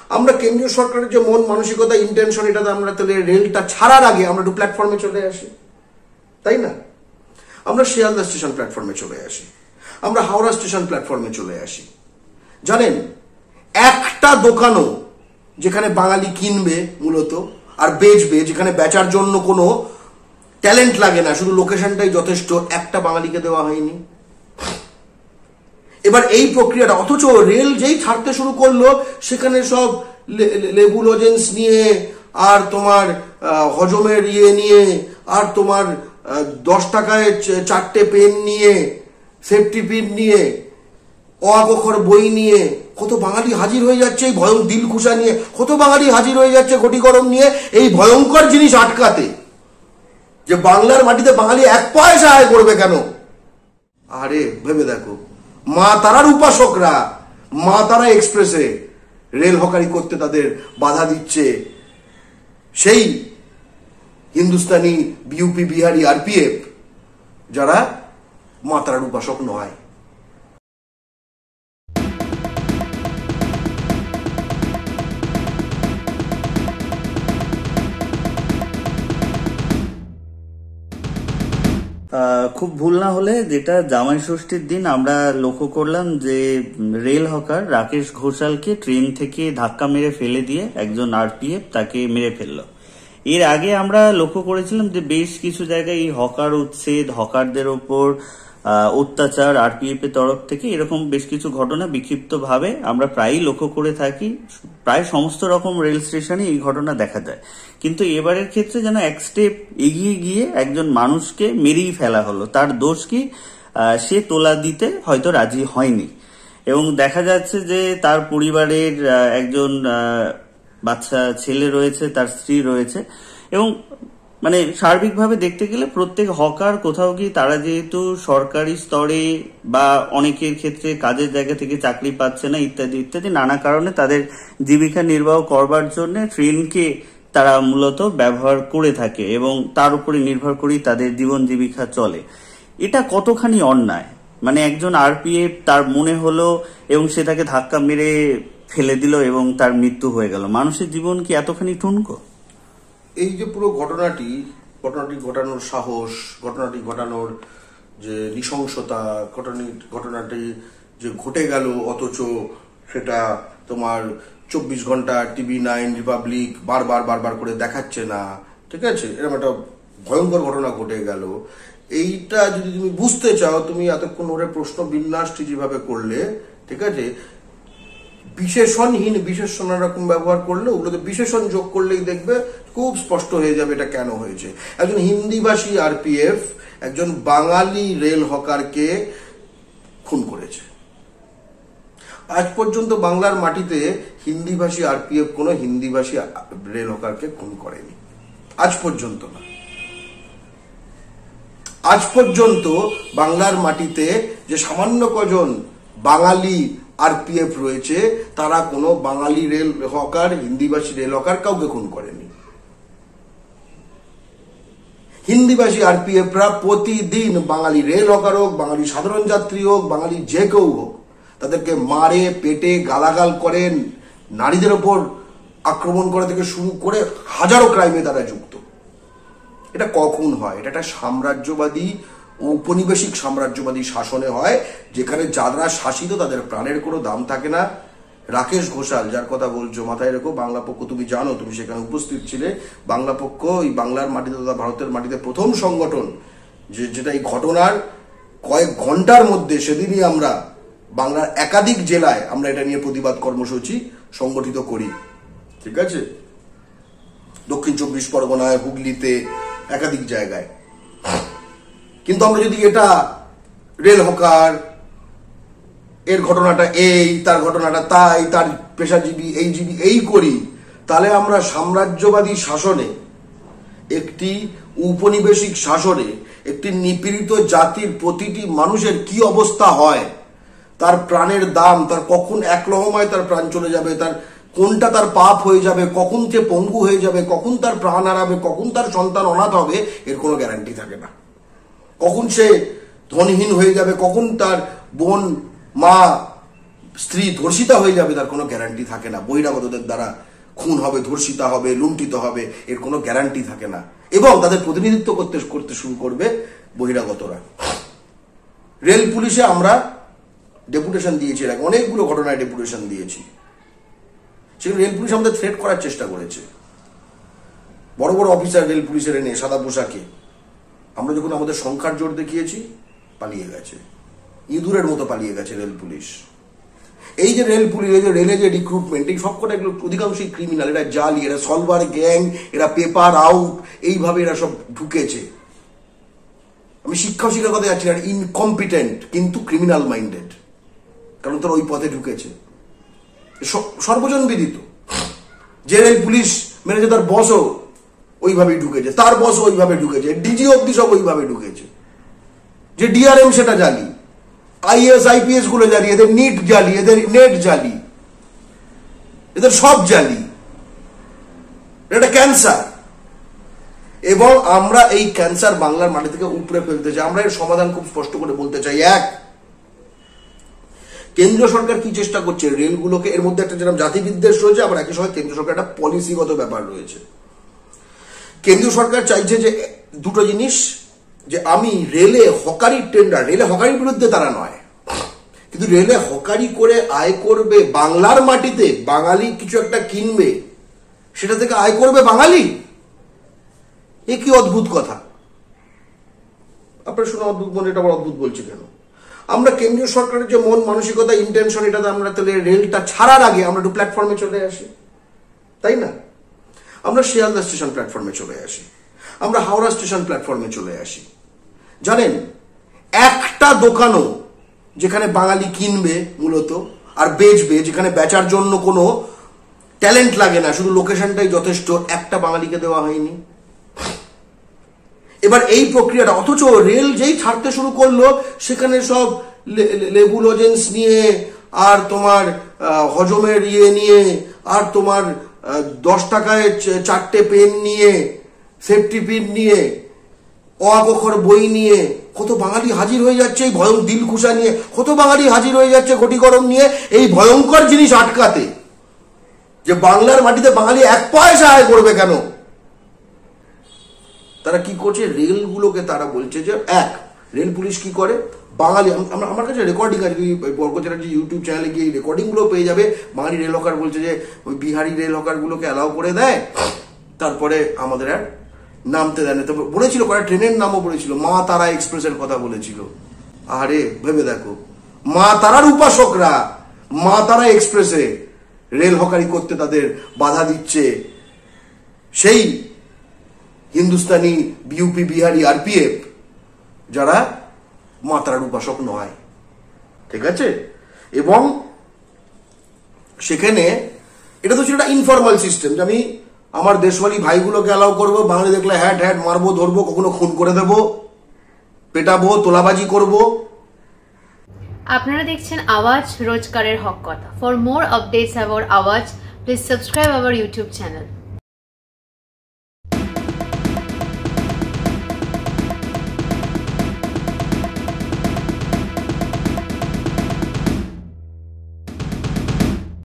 আমরা কেন্দ্রীয় সরকারের যে মন মানসিকতা ইন্টেনশন, এটাতে আমরা তাহলে রেলটা ছাড়ার আগে আমরা একটু প্ল্যাটফর্মে চলে আসি, তাই না? আমরা শিয়ালদা স্টেশন প্ল্যাটফর্মে চলে আসি, আমরা হাওড়া স্টেশন প্ল্যাটফর্মে চলে আসি। জানেন, একটা দোকানও যেখানে বাঙালি কিনবে মূলত আর বেচবে, যেখানে বেচার জন্য কোনো ট্যালেন্ট লাগে না, শুধু লোকেশনটাই যথেষ্ট, একটা বাঙালিকে দেওয়া হয়নি। এবার এই প্রক্রিয়াটা, অথচ রেল যেই ছাড়তে শুরু করলো সেখানে সব লেবু লজেন্স নিয়ে, আর তোমার হজমের নিয়ে, আর তোমার 10 টাকায় 4টে পেন নিয়ে, সেফটি পিন নিয়ে, অকখর বই নিয়ে কত বাঙালি হাজির হয়ে যাচ্ছে এই দিলখুশা নিয়ে, কত বাঙালি হাজির হয়ে যাচ্ছে ঘটি গরম নিয়ে এই ভয়ঙ্কর জিনিস আটকাতে, যে বাংলার মাটিতে বাঙালি 1 পয়সা আয় করবে কেন। আরে ভেবে দেখো, মা তারার উপাসকরা মা তারা এক্সপ্রেসে রেল হকারি করতে তাদের বাধা দিচ্ছে সেই হিন্দুস্তানি বিউপি বিহারি আরপিএফ, যারা মা তারার উপাসক নয়। খুব ভুল না হলে যেটা জামাই ষষ্ঠীর দিন আমরা লক্ষ্য করলাম যে রেল হকার রাকেশ ঘোষালকে ট্রেন থেকে ধাক্কা মেরে ফেলে দিয়ে একজন আরপিএফ তাকে মেরে ফেললো। এর আগে আমরা লক্ষ্য করেছিলাম যে বেশ কিছু জায়গায় এই হকার উচ্ছেদ, হকারদের ওপর অত্যাচার আরপিএফ এর তরফ থেকে, এরকম বেশ কিছু ঘটনা বিক্ষিপ্ত ভাবে আমরা প্রায়ই লক্ষ্য করে থাকি। প্রায় সমস্ত রকম রেল স্টেশনে এই ঘটনা দেখা যায়, কিন্তু এবারের ক্ষেত্রে যেন এক স্টেপ এগিয়ে গিয়ে একজন মানুষকে মেরেই ফেলা হলো। তার দোষ কি? সে তোলা দিতে হয়তো রাজি হয়নি, এবং দেখা যাচ্ছে যে তার পরিবারের একজন বাচ্চা ছেলে রয়েছে, তার স্ত্রী রয়েছে, এবং মানে সার্বিকভাবে দেখতে গেলে প্রত্যেক হকার কোথাও গিয়ে তারা যেহেতু সরকারি স্তরে বা অনেকের ক্ষেত্রে কাজের জায়গা থেকে চাকরি পাচ্ছে না ইত্যাদি ইত্যাদি নানা কারণে তাদের জীবিকা নির্বাহ করবার জন্য ট্রেনকে তারা মূলত ব্যবহার করে থাকে এবং তার উপরে নির্ভর করেই তাদের জীবন জীবিকা চলে। এটা কতখানি অন্যায়? মানে একজন আরপিএফ তার মনে হলো এবং সে তাকে ধাক্কা মেরে ফেলে দিল এবং তার মৃত্যু হয়ে গেল। মানুষের জীবন কি এতখানি ঠুনকো? এই যে পুরো ঘটনাটি ঘটানোর সাহস, ঘটনাটি ঘটানোর যে নৃশংসতা, ঘটনাটি যে ঘটে গেল অথচ সেটা তোমার 24 ঘন্টা TV9 রিপাবলিক বারবার করে দেখাচ্ছে না, ঠিক আছে, এরকম একটা ভয়ঙ্কর ঘটনা ঘটে গেল। এইটা যদি তুমি বুঝতে চাও, তুমি এতক্ষণ ওরে প্রশ্ন বিন্যাসটি যেভাবে করলে, ঠিক আছে, বিশেষণহীন বিশেষণ এরকম ব্যবহার করলে, ওগুলোতে বিশেষণ যোগ করলেই দেখবে খুব স্পষ্ট হয়ে যাবে এটা কেন হয়েছে। একজন হিন্দিভাষী আরপিএফ একজন বাঙালি রেল হকারকে খুন করেছে। আজ পর্যন্ত বাংলার মাটিতে হিন্দিভাষী আরপিএফ কোনো হিন্দিভাষী রেল হকারকে খুন করেনি, আজ পর্যন্ত না। আজ পর্যন্ত বাংলার মাটিতে যে সামান্য কজন বাঙালি আরপিএফ রয়েছে তারা কোনো বাঙালি রেল হকার, হিন্দিভাষী রেল হকার কাউকে খুন করেনি। হিন্দিভাষী আরপিএফরা প্রতিদিন বাঙালি রেল হকার হোক, বাঙালি সাধারণ যাত্রী হোক, বাঙালি যে কেউ হোক, তাদেরকে মারে, পেটে গালাগাল করেন, নারীদের ওপর আক্রমণ করা থেকে শুরু করে হাজারো ক্রাইমে তারা যুক্ত। এটা কখন হয়? এটা একটা সাম্রাজ্যবাদী, ঔপনিবেশিক সাম্রাজ্যবাদী শাসনে হয়, যেখানে যারা শাসিত তাদের প্রাণের কোনো দাম থাকে না। রাকেশ ঘোষাল যার কথা বলছো, মাথায় রেখো, বাংলা পক্ষ তুমি জানো, তুমি সেখানে উপস্থিত ছিলে। বাংলা পক্ষ এই বাংলার মাটিতে তথা ভারতের মাটিতে প্রথম সংগঠন যেটা এই ঘটনার কয়েক ঘন্টার মধ্যে, সেদিনই আমরা বাংলার একাধিক জেলায় আমরা এটা নিয়ে প্রতিবাদ কর্মসূচি সংগঠিত করি, ঠিক আছে, দক্ষিণ 24 পরগনায়, হুগলিতে, একাধিক জায়গায়। কিন্তু আমরা যদি এটা রেল হকার এর ঘটনাটা এই, তার ঘটনাটা তাই, তার পেশাজীবী এই জীবী এই করি, তাহলে আমরা সাম্রাজ্যবাদী শাসনে, একটি উপনিবেশিক শাসনে একটি নিপীড়িত জাতির প্রতিটি মানুষের কি অবস্থা হয়, তার প্রাণের দাম, তার কখন এক লহমায় তার প্রাণ চলে যাবে, তার কোনটা তার পাপ হয়ে যাবে, কখন সে পঙ্গু হয়ে যাবে, কখন তার প্রাণ হারাবে, কখন তার সন্তান অনাথ হবে, এর কোনো গ্যারান্টি থাকে না। কখন সে ধনহীন হয়ে যাবে, কখন তার বোন, মা, স্ত্রী ধর্ষিতা হয়ে যাবে তার কোনো গ্যারান্টি থাকে না। বহিরাগতদের দ্বারা খুন হবে, ধর্ষিতা হবে, লুণ্ঠিত হবে, এর কোনো গ্যারান্টি থাকে না। এবং তাদের প্রতিনিধিত্ব করতে শুরু করবে বহিরাগতরা। রেল পুলিশে আমরা ডেপুটেশন দিয়েছি, অনেকগুলো ঘটনায় ডেপুটেশন দিয়েছি। সেখানে রেল পুলিশ আমাদের থ্রেট করার চেষ্টা করেছে। বড় বড় অফিসার রেল পুলিশের এনে সাদা পোশাকে, আমরা যখন আমাদের সংখ্যার জোর দেখিয়েছি, পালিয়ে গেছে, ইঁদুরের মতো পালিয়ে গেছে রেল পুলিশ। এই যে রেল পুলিশ, এই যে রেলে যে রিক্রুটমেন্ট, এই সবকটা এগুলো অধিকাংশই ক্রিমিনাল, এরা জালি, এরা সলভার গ্যাং, এরা পেপার আউট, এইভাবে এরা সব ঢুকেছে। আমি শিক্ষার কথা যাচ্ছি না, ইনকম্পিটেন্ট কিন্তু ক্রিমিনাল মাইন্ডেড, কারণ তারা ওই পথে ঢুকেছে। সর্বজন বিদিত যে রেল পুলিশ মেরেছে তার বসও ওইভাবেই ঢুকেছে, তার বসও ওইভাবে ঢুকেছে, ডিজি অব্দি সব ওইভাবে ঢুকেছে। যে ডিআরএম সেটা জালি, আইএস আইপিএস গুলো জালি, এদের নিট জালি, এদের নেট জালি, এদের সব জালি। এটা ক্যান্সার। এবং আমরা এই ক্যান্সার বাংলার মাটি থেকে উপড়ে ফেলতে চাই। আমরা এর সমাধান খুব স্পষ্ট করে বলতে চাই। এক, কেন্দ্রীয় সরকার কি চেষ্টা করছে, রেলগুলোকে, এর মধ্যে একটা যেরকম জাতিবিদ্বেষ রয়েছে, আবার একই সময় কেন্দ্রীয় সরকার একটা পলিসিগত ব্যাপার রয়েছে। কেন্দ্রীয় সরকার চাইছে যে দুটো জিনিস, যে আমি রেলে হকারি টেন্ডার, রেলে হকারির বিরুদ্ধে তারা নয়, কিন্তু রেলে হকারি করে আয় করবে বাংলার মাটিতে, বাঙালি কিছু একটা কিনবে, সেটা থেকে আয় করবে বাঙালি। এ কি অদ্ভুত কথা! আপনার শুনে অদ্ভুত মনে, এটা আবার অদ্ভুত বলছি কেন? আমরা কেন্দ্রীয় সরকারের যে মন মানসিকতা, ইন্টেনশন, এটাতে আমরা তাহলে রেলটা ছাড়ার আগে আমরা একটু প্ল্যাটফর্মে চলে আসি, তাই না? আমরা শিয়ালদা স্টেশন প্ল্যাটফর্মে চলে আসি, আমরা হাওড়া স্টেশন প্ল্যাটফর্মে চলে আসি। জানেন, একটা দোকানও যেখানে বাঙালি কিনবে মূলত আর বেচবে, যেখানে বেচার জন্য কোনো ট্যালেন্ট লাগে না, শুধু লোকেশনটাই যথেষ্ট, একটা বাঙালিকে দেওয়া হয়নি। এবার এই প্রক্রিয়াটা, অথচ রেল যেই ছাড়তে শুরু করলো, সেখানে সব লেবু লজেন্স নিয়ে, আর তোমার হজমের নিয়ে, আর তোমার 10 টাকায় 4টে পেন নিয়ে, সেফটি পিন নিয়ে, অক্ষর বই নিয়ে কত বাঙালি হাজির হয়ে যাচ্ছে, এই দিলখুশা নিয়ে কত বাঙালি হাজির হয়ে যাচ্ছে, ঘটি গরম নিয়ে, এই ভয়ঙ্কর জিনিস আটকাতে। যে বাংলার মাটিতে বাঙালি 1 পয়সা আয় করবে কেন? তারা কি করছে, রেলগুলোকে তারা বলছে যে, এক, রেল পুলিশ কি করে, বাঙালি, আমার কাছে রেকর্ডিং আছে, বর্গ চ্যাটার্জি ইউটিউব চ্যানেলে গিয়ে রেকর্ডিং গুলো পেয়ে যাবে। বাঙালি রেল হকার বলছে যে ওই বিহারি রেল হকার গুলোকে অ্যালাউ করে দেয়, তারপরে আমাদের আর নামতে দেয় না। তারপর বলেছিল, কয়েকটা ট্রেনের নামও বলেছিল, মা তারা এক্সপ্রেসের কথা বলেছিল। আরে ভেবে দেখো, মা তারার উপাসকরা মা তারা এক্সপ্রেসে রেল হকারি করতে তাদের বাধা দিচ্ছে সেই হিন্দুস্তানি, বিউপি, বিহারি, আরপিএফ, যারা মা তারার উপাসক নয়। ঠিক আছে? এবং সেখানে এটা তো ছিল একটা ইনফরমাল সিস্টেম, যে আমি আমার দেশওয়ালি ভাইগুলোকে অ্যালাউ করবো, বাঙালি দেখলে হ্যাট হ্যাট মারবো, ধরবো, কখনো খুন করে দেবো, পেটাবো, তোলাবাজি করবো। আপনারা দেখছেন আওয়াজ, রোজকারের হক কথা। ফর মোর আপডেটস অ্যাবাউট আওয়াজ, please subscribe our YouTube channel.